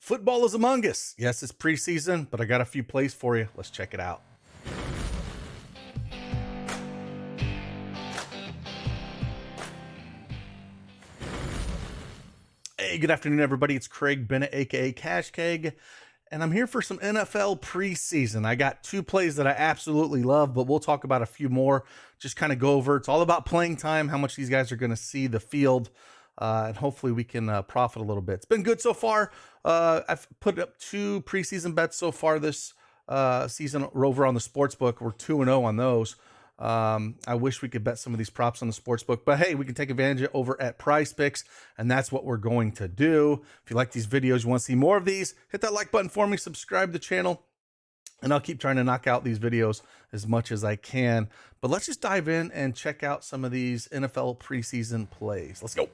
Football is among us. Yes, it's preseason, but I got a few plays for you. Let's check it out. Hey, good afternoon, everybody. It's Craig Bennett, aka Cash Keg, and I'm here for some NFL preseason. I got two plays that I absolutely love, but we'll talk about a few more. Just kind of go over. It's all about playing time, how much these guys are going to see the field, and hopefully we can profit a little bit. It's been good so far. I've put up two preseason bets so far this season over on the sportsbook. We're 2-0 on those. I wish we could bet some of these props on the sportsbook, but hey, we can take advantage of it over at Prizepicks, and that's what we're going to do. If you like these videos, you want to see more of these, hit that like button for me, subscribe to the channel, and I'll keep trying to knock out these videos as much as I can. But let's just dive in and check out some of these NFL preseason plays. Let's go.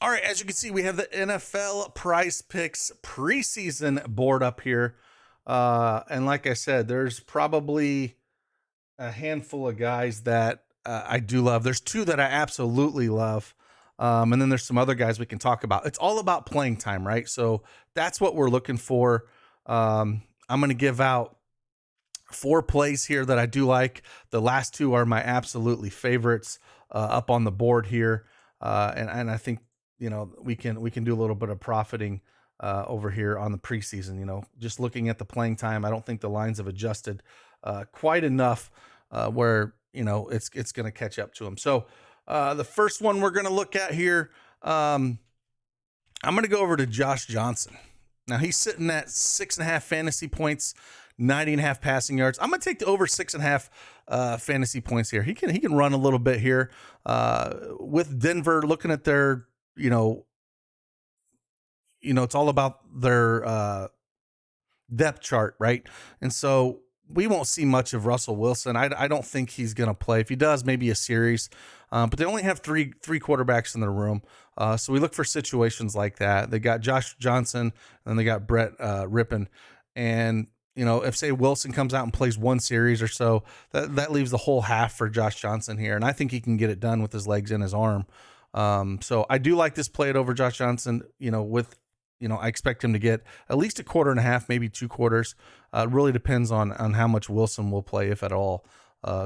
All right, as you can see, we have the NFL Prizepicks preseason board up here. And like I said, there's probably a handful of guys that I do love. There's two that I absolutely love. And then there's some other guys we can talk about. It's all about playing time, right? So that's what we're looking for. I'm going to give out 4 plays here that I do like. The last two are my absolutely favorites up on the board here. And I think, you know, we can do a little bit of profiting over here on the preseason. You know, just looking at the playing time, I don't think the lines have adjusted quite enough where, you know, it's going to catch up to them. So the first one we're going to look at here, I'm going to go over to Josh Johnson. Now he's sitting at 6.5 fantasy points, 90.5 passing yards. I'm going to take the over 6.5 fantasy points here. He can run a little bit here with Denver. Looking at their, you know, it's all about their depth chart, right? And so we won't see much of Russell Wilson. I don't think he's going to play. If he does, maybe a series. But they only have three quarterbacks in their room. So we look for situations like that. They got Josh Johnson, and then they got Brett Rippon. And, you know, if, say, Wilson comes out and plays one series or so, that leaves the whole half for Josh Johnson here. And I think he can get it done with his legs and his arm. So I do like this play it over Josh Johnson, I expect him to get at least a quarter and a half, maybe 2 quarters. It really depends on how much Wilson will play, if at all.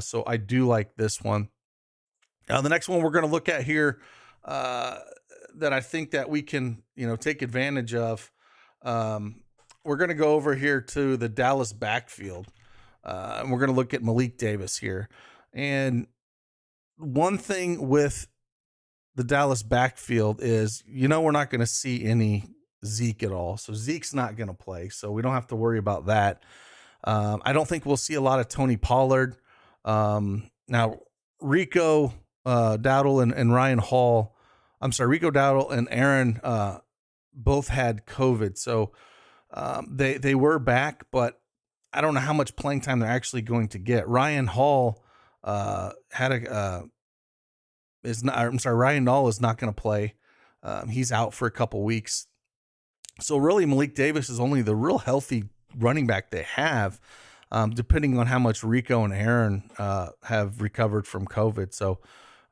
So I do like this one. The next one we're going to look at here, that I think that we can, take advantage of. We're going to go over here to the Dallas backfield, and we're going to look at Malik Davis here. And one thing with the Dallas backfield is, we're not going to see any Zeke at all. So Zeke's not going to play. So we don't have to worry about that. I don't think we'll see a lot of Tony Pollard. Now, Rico Dowdle and Ryan Hall, Rico Dowdle and Aaron both had COVID. So they were back, but I don't know how much playing time they're actually going to get. Ryan Hall Ryan Nall is not going to play. He's out for a couple weeks. So really Malik Davis is only the real healthy running back they have, depending on how much Rico and Aaron have recovered from COVID. So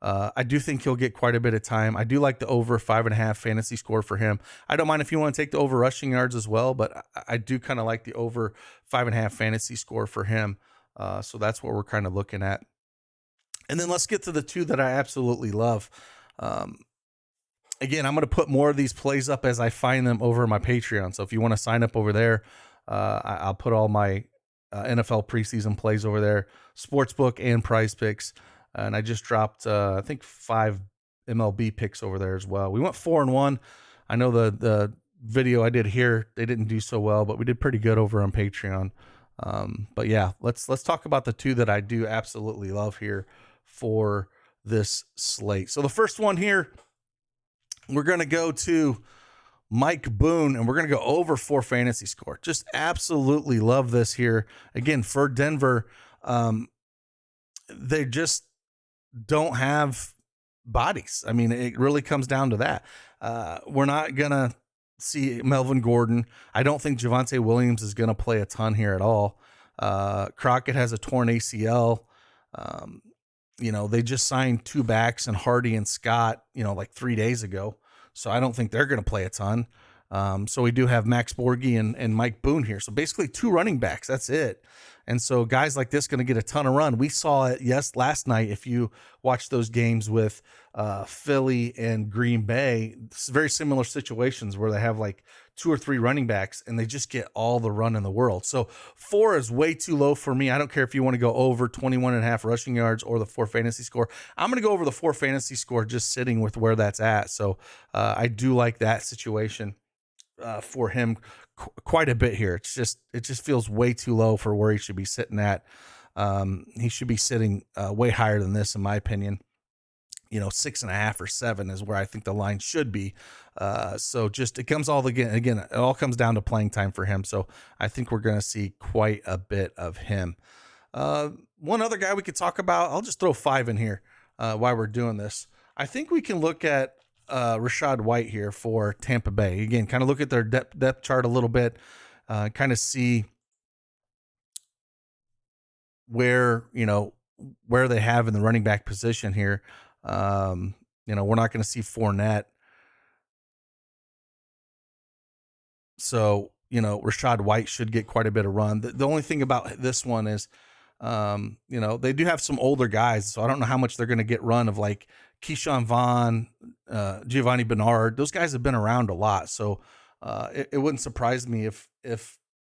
I do think he'll get quite a bit of time. I do like the over 5.5 fantasy score for him. I don't mind if you want to take the over rushing yards as well, but I do kind of like the over 5.5 fantasy score for him. So that's what we're kind of looking at. And then let's get to the two that I absolutely love. Again, I'm going to put more of these plays up as I find them over my Patreon. So if you want to sign up over there, I'll put all my NFL preseason plays over there, Sportsbook and Prizepicks. And I just dropped, I think 5 MLB picks over there as well. We went 4-1. I know the video I did here, they didn't do so well, but we did pretty good over on Patreon. But yeah, let's talk about the two that I do absolutely love here for this slate. So the first one here, we're going to go to Mike Boone, and we're going to go over 4 fantasy score. Just absolutely love this here. Again, for Denver, they just don't have bodies. I mean, it really comes down to that. We're not going to see Melvin Gordon. I don't think Javonte Williams is going to play a ton here at all. Crockett has a torn ACL. they just signed 2 backs and Hardy and Scott, like 3 days ago. So I don't think they're going to play a ton. So we do have Max Borghi and Mike Boone here. So basically 2 running backs. That's it. And so guys like this going to get a ton of run. We saw it, last night. If you watched those games with Philly and Green Bay, it's very similar situations where they have like 2 or 3 running backs and they just get all the run in the world. So 4 is way too low for me. I don't care if you want to go over 21.5 rushing yards or the 4 fantasy score. I'm going to go over the 4 fantasy score, just sitting with where that's at. So I do like that situation for him quite a bit here. It just feels way too low for where he should be sitting at. He should be sitting way higher than this, in my opinion. 6.5 or 7 is where I think the line should be. So it comes it all comes down to playing time for him. So I think we're going to see quite a bit of him. One other guy we could talk about, I'll just throw 5 in here while we're doing this. I think we can look at Rashaad White here for Tampa Bay. Again, kind of look at their depth chart a little bit, kind of see where they have in the running back position here. We're not going to see Fournette. So, Rashaad White should get quite a bit of run. The only thing about this one is, they do have some older guys, so I don't know how much they're going to get run of, like Keyshawn Vaughn, Giovanni Bernard. Those guys have been around a lot. So it wouldn't surprise me if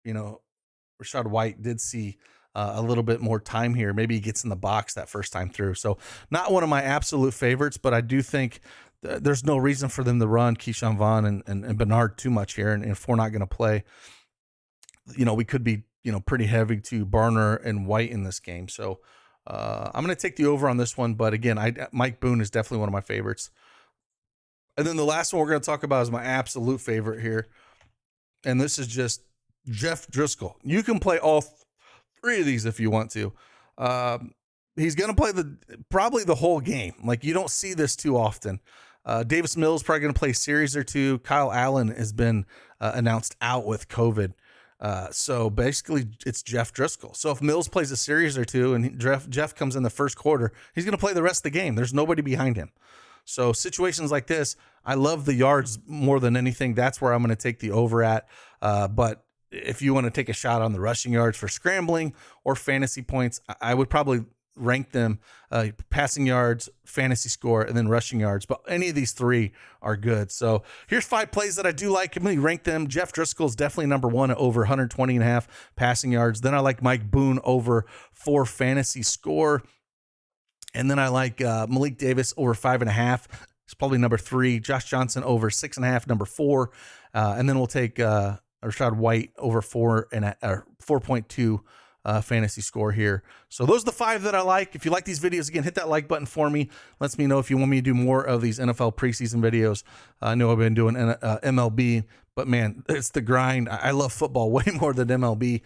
Rashaad White did see a little bit more time here. Maybe he gets in the box that first time through. So not one of my absolute favorites, but I do think there's no reason for them to run Keyshawn Vaughn and Bernard too much here. And if we're not going to play, we could be, pretty heavy to Barner and White in this game. So I'm going to take the over on this one. But again, Mike Boone is definitely one of my favorites. And then the last one we're going to talk about is my absolute favorite here. And this is just Jeff Driscoll. You can play all 3 of these if you want to. He's going to play probably the whole game. Like, you don't see this too often. Davis Mills probably going to play a series or 2. Kyle Allen has been announced out with COVID. So basically it's Jeff Driscoll. So if Mills plays a series or 2 and Jeff comes in the first quarter, he's going to play the rest of the game. There's nobody behind him. So situations like this, I love the yards more than anything. That's where I'm going to take the over at. But if you want to take a shot on the rushing yards for scrambling or fantasy points, I would probably rank them passing yards, fantasy score, and then rushing yards. But any of these 3 are good. So here's 5 plays that I do like. I'm going to rank them. Jeff Driscoll is definitely number 1 at over 120.5 passing yards. Then I like Mike Boone over 4 fantasy score. And then I like Malik Davis over 5.5. It's probably number 3. Josh Johnson over 6.5, number 4. And then we'll take Rashaad White over 4.2 fantasy score here. So those are the 5 that I like. If you like these videos, again, hit that like button for me. Lets me know if you want me to do more of these NFL preseason videos. I know I've been doing MLB, but man, it's the grind. I love football way more than MLB.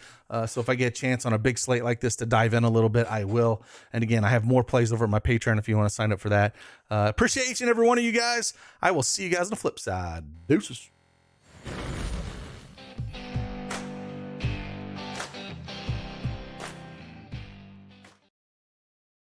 So if I get a chance on a big slate like this to dive in a little bit, I will. And again, I have more plays over at my Patreon if you want to sign up for that. Appreciate each and every one of you guys. I will see you guys on the flip side. Deuces.